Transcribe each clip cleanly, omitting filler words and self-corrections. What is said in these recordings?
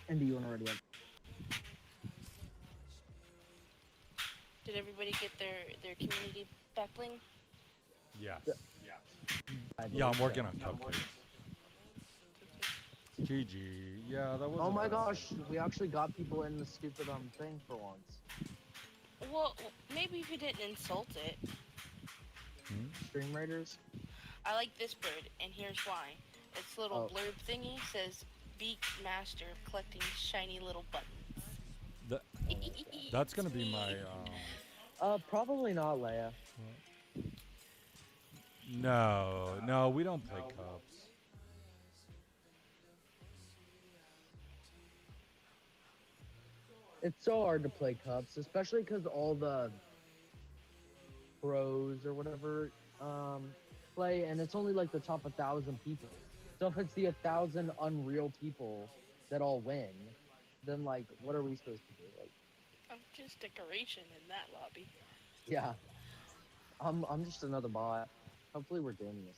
And do you want already have? Did everybody get their community back bling? Yes. I Yeah, believe I'm working so. on cupcakes. GG. Yeah, that Oh wasn't my bad. gosh, we actually got people in the stupid thing for once. Well, maybe if you didn't insult it. Hmm? Stream Raiders. I like this bird, and here's why. Its little Oh, blurb thingy says Beak Master of collecting shiny little buttons. That, oh my god. that's It's gonna be me. my. Probably not, Leia. No, no, we don't play cups. It's so hard to play cups, especially because all the pros or whatever play, and it's only like the top 1,000 people. So if it's the 1,000 unreal people that all win, then like, what are we supposed to do? Like, I'm just decoration in that lobby. yeah, I'm just another bot. Hopefully we're doing this.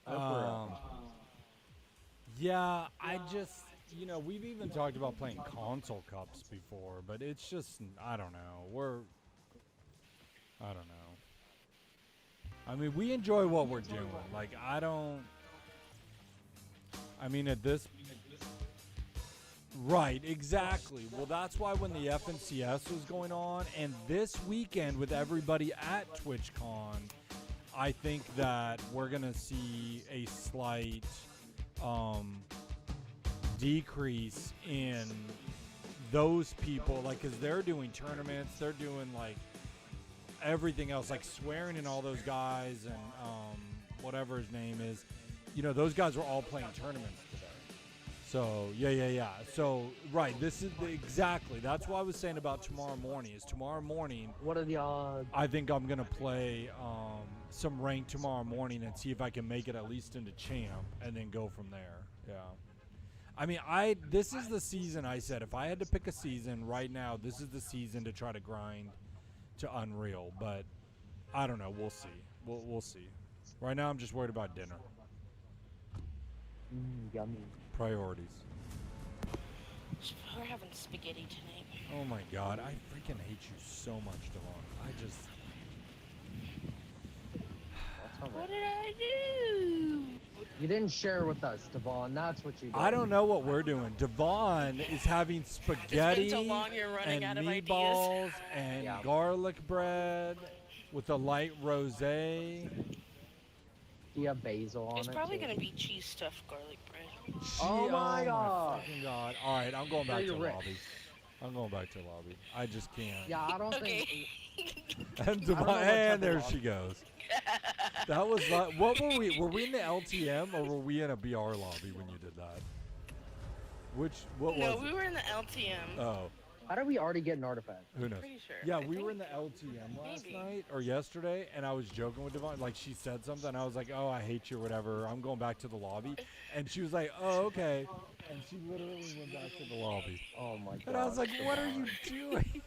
I hope we're Um, yeah, I just, we've even talked about playing console cups before, but it's just, I don't know. I don't know. I mean, we enjoy what we're doing. Like, I mean, at this, right, exactly. Well, that's why when the FNCS was going on, and this weekend with everybody at TwitchCon, I think that we're gonna see a slight decrease in those people, like, because they're doing tournaments, they're doing like everything else, like swearing and all those guys, and whatever his name is, those guys were all playing tournaments today. So yeah. So right, this is exactly. That's what I was saying about tomorrow morning. Is tomorrow morning? what are the odds? I think I'm gonna play some rank tomorrow morning and see if I can make it at least into champ, and then go from there. Yeah. I mean, this is the season. I said if I had to pick a season right now, this is the season to try to grind to Unreal. But I don't know. We'll see. We'll see. Right now, I'm just worried about dinner. Yummy. Priorities. We're having spaghetti tonight. Oh my god, I freaking hate you so much, Devon. I just. That's not What right. did I do? You didn't share with us, Devon. That's what you did. I don't know what we're doing. Devon is having spaghetti It's been so long, you're running and out of meatballs ideas. and Yeah. garlic bread with a light rosé. Do you have basil on It's it probably too? gonna be cheese stuffed garlic bread. Oh my god! Fucking god! All right, I'm going So back to you're the lobby. rich. I'm going back to the lobby. I just can't. Yeah, I don't Okay. think. And, I don't know what type and of there lobby. she goes. That was like, what were we? Were we in the LTM or were we in a BR lobby when you did that? What No, was we it? were in the LTM. Oh, How did we already get an artifact? who knows? Pretty sure. Yeah, I we were in think. the LTM last Maybe. night or yesterday, and I was joking with Devon. Like, she said something, I was like, "Oh, I hate you," or whatever. I'm going back to the lobby, and she was like, "Oh, okay," and she literally went back to the lobby, Oh my god! and I was like, "What are you doing?"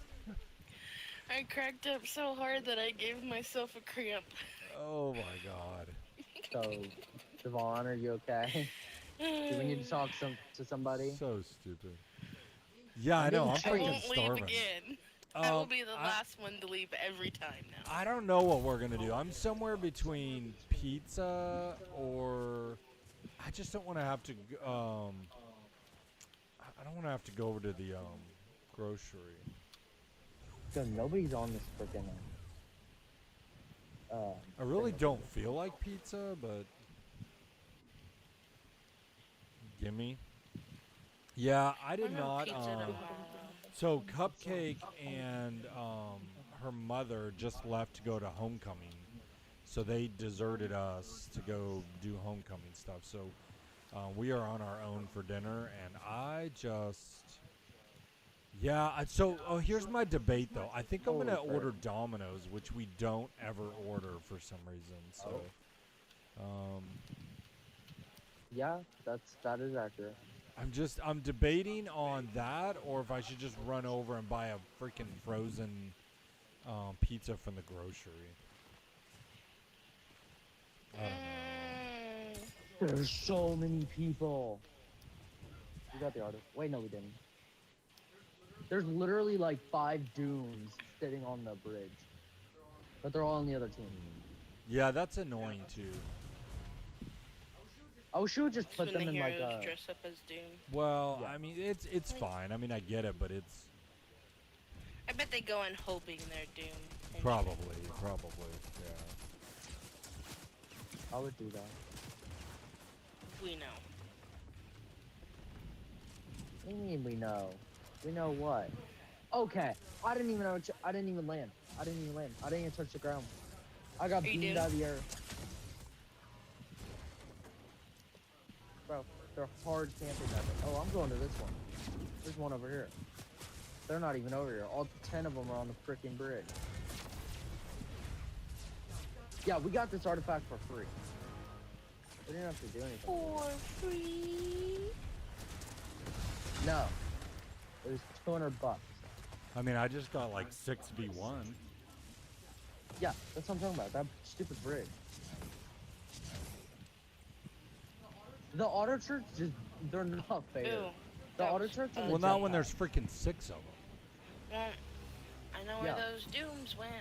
I cracked up so hard that I gave myself a cramp. Oh my god. So, Devon, are you okay? Do we need to talk to somebody? So stupid. Yeah, I I'm know. getting I'm I chased. freaking won't leave starving. again. I will be the I- last one to leave every time now. I don't know what we're gonna do. I'm somewhere between pizza or I just don't want to have to. I don't want to have to go over to the grocery. So nobody's on this freaking. I really don't feel like pizza, but gimme. Yeah, I did I not. want pizza tomorrow. So Cupcake and her mother just left to go to homecoming, so they deserted us to go do homecoming stuff. So we are on our own for dinner, and I just, So here's my debate though. I think I'm gonna Holy crap. order Domino's, which we don't ever order for some reason. So, Yeah, that is accurate. I'm debating on that, or if I should just run over and buy a freaking frozen pizza from the grocery. I don't know. Mm, There's so many people. We got the artist. Wait, no, we didn't. There's literally like 5 dooms sitting on the bridge, but they're all on the other team. Yeah, that's annoying too. I wish you would just It's put when them the in like heroes a. dress up as Doom. Well, Yeah. I mean, it's fine. I mean, I get it, but it's I bet they go in hoping they're Doom. and probably, yeah. I would do that. We know. What do you mean we know? We know what? Okay, I didn't even know. I didn't even land. I didn't even land. I didn't even touch the ground. I got You beamed did? out of the air. Bro, they're hard camping that thing. Oh, I'm going to this one. There's one over here. They're not even over here. All 10 of them are on the freaking bridge. Yeah, we got this artifact for free. We didn't have to do anything. For free. No. It was $200. I mean, I just got like 6v1. Yeah, that's what I'm talking about. That stupid bridge. The auto church they're not fair. Ooh. The that auto was church and fun. the Well, not when jetpack. there's freaking 6 of them. Well, I know where Yeah. those Dooms went.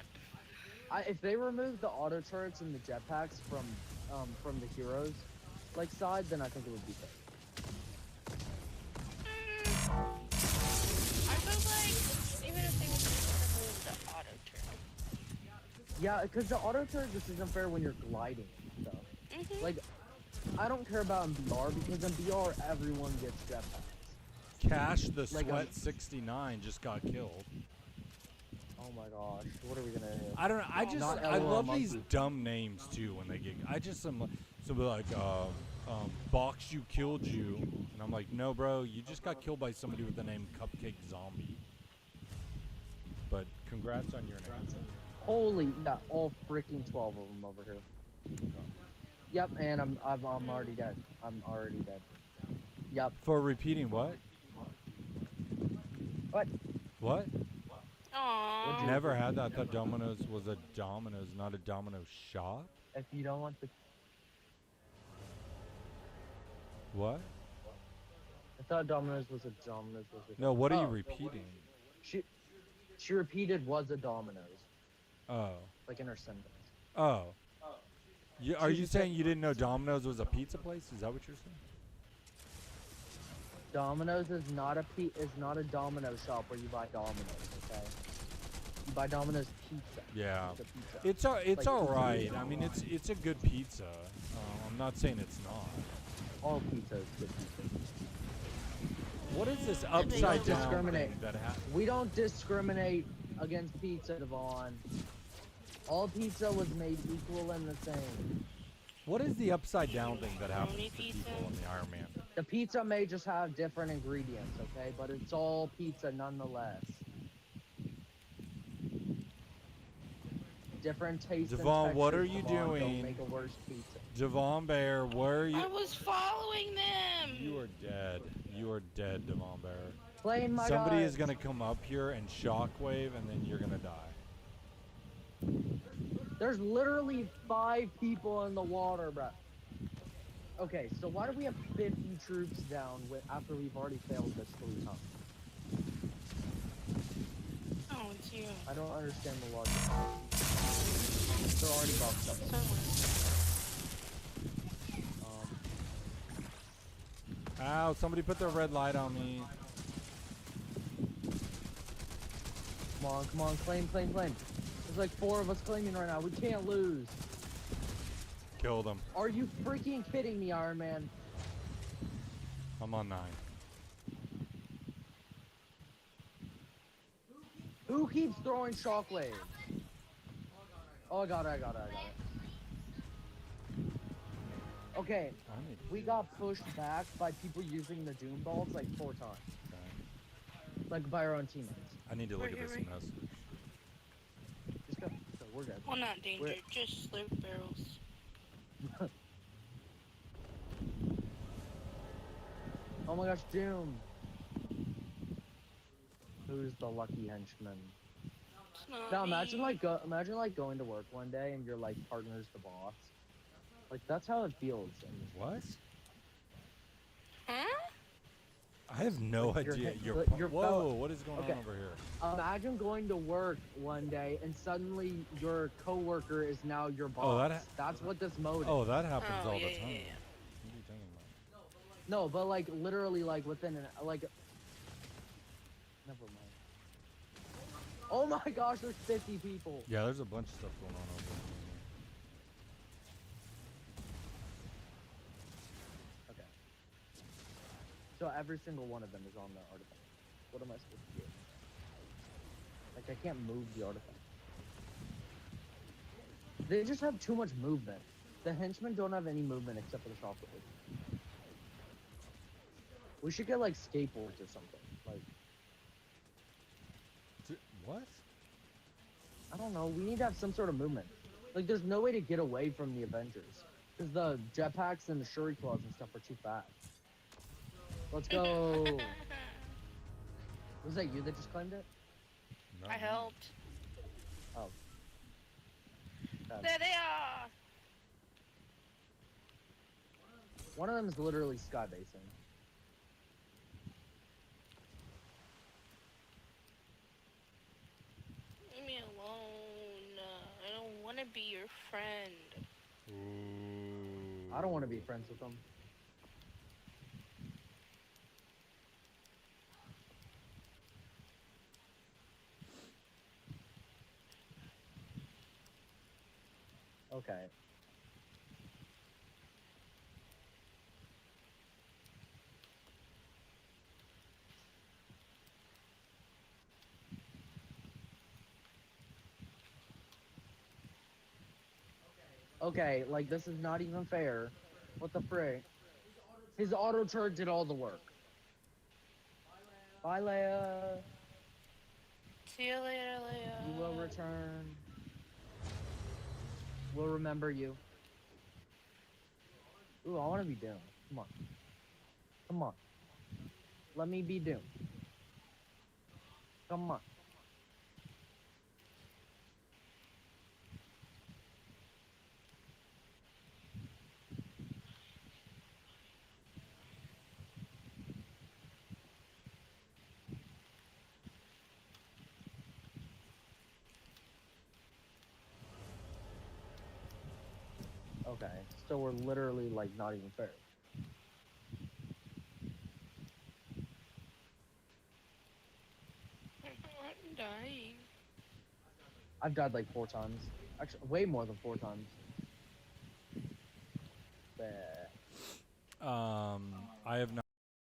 If they remove the auto turrets and the jetpacks from the heroes like side, then I think it would be fair. I feel like even if they would just remove the auto turn. Yeah, because the auto turret just isn't fair when you're gliding and stuff. Mm-hmm. Like, I don't care about in BR because in BR everyone gets jetpacks. Cash the Like, Sweat 69 just got killed. Oh my gosh, what are we gonna do? I don't know. Not I LOL love these monkey. dumb names too when they get. I just am like Box you killed you, and I'm like, no, bro, you just got killed by somebody with the name Cupcake Zombie. But congrats on your name. Holy, yeah, all freaking 12 of them over here. Yep, and I'm already dead. I'm already dead. Yep. For repeating what? What? What? Aww. Never had that. I thought Domino's was a Domino's, not a Domino's shop. If you don't want the, What? I thought Domino's was a Domino's was a. No, what are you Oh. repeating? She repeated was a Domino's, Oh. like in her sentence. Oh. Are She you just said- saying you didn't know Domino's was a pizza place? Is that what you're saying? Domino's is not a Domino shop where you buy Domino's. Okay. You buy Domino's pizza. Yeah. It's a pizza. It's Like, all pizza right. is I mean, alright. it's a good pizza. I'm not saying it's not. All pizza is good pizza. What is this They upside don't down discriminate. thing that We don't discriminate against pizza, Devon. All pizza was made equal and the same. What is the upside down thing that happens Pepperoni to pizza? people in the Iron Man? The pizza may just have different ingredients, okay? But it's all pizza nonetheless. Different tastes and Devon, what textures, are you Devon, doing? Don't make a worse pizza. Devon Bear, where are you? I was following them. You are dead. You are dead, Devon Bear. Playing my Somebody guy. is gonna come up here and shockwave, and then you're gonna die. There's literally 5 people in the water, bro. Okay, so why do we have 50 troops down after we've already failed this 3 times? Oh, it's you. I don't understand the logic. They're already boxed up. Ow, somebody put their red light on me. Come on, claim. There's like 4 of us claiming right now. We can't lose. Killed him. Are you freaking kidding me, Iron Man? I'm on 9. Who keeps throwing shockwaves? Oh, I got it. Okay, I need to we do got pushed back by people using the Doom Balls like 4 times. this. Okay. Like by our own teammates. I need to look at this Right. message. Just go. We're good. Well, not danger, Where- just slurp barrels. Oh my gosh, Doom. Who's the lucky henchman? It's not Now me. imagine like going to work one day and your like partner's the boss. Like that's how it feels. And What? Huh? I have no Like, your idea. he- You're your whoa, fellow- what is going Okay. on over here? Imagine going to work one day and suddenly your coworker is now your boss. Oh, that ha- That's what this mode Oh, is. that happens Oh, all yeah, the yeah, time. yeah. What are you talking about? No, but like literally like within an like. Never mind. Oh my gosh, there's 50 people. Yeah, there's a bunch of stuff going on over here. Okay. So every single one of them is on the artifact. What am I supposed to do? Like I can't move the artifact. They just have too much movement. The henchmen don't have any movement except for the shockwaves. We should get like skateboards or something. Like What? I don't know. We need to have some sort of movement. Like there's no way to get away from the Avengers because the jetpacks and the Shuri claws and stuff are too fast. Let's go. Was that you that just claimed it? No, I no. helped. Oh. There they are! One of them is literally skybasing. Leave me alone. I don't want to be your friend. Ooh. I don't want to be friends with them. Okay. Okay, like this is not even fair. What the frick? His auto charge did all the work. Bye, Leia. See you later, Leia. You will return. We'll remember you. Ooh, I want to be Doom. Come on. Come on. Let me be Doom. Come on. Okay, so we're literally like not even fair. I'm dying. I've died like 4 times. Actually, way more than 4 times. Bah. I have not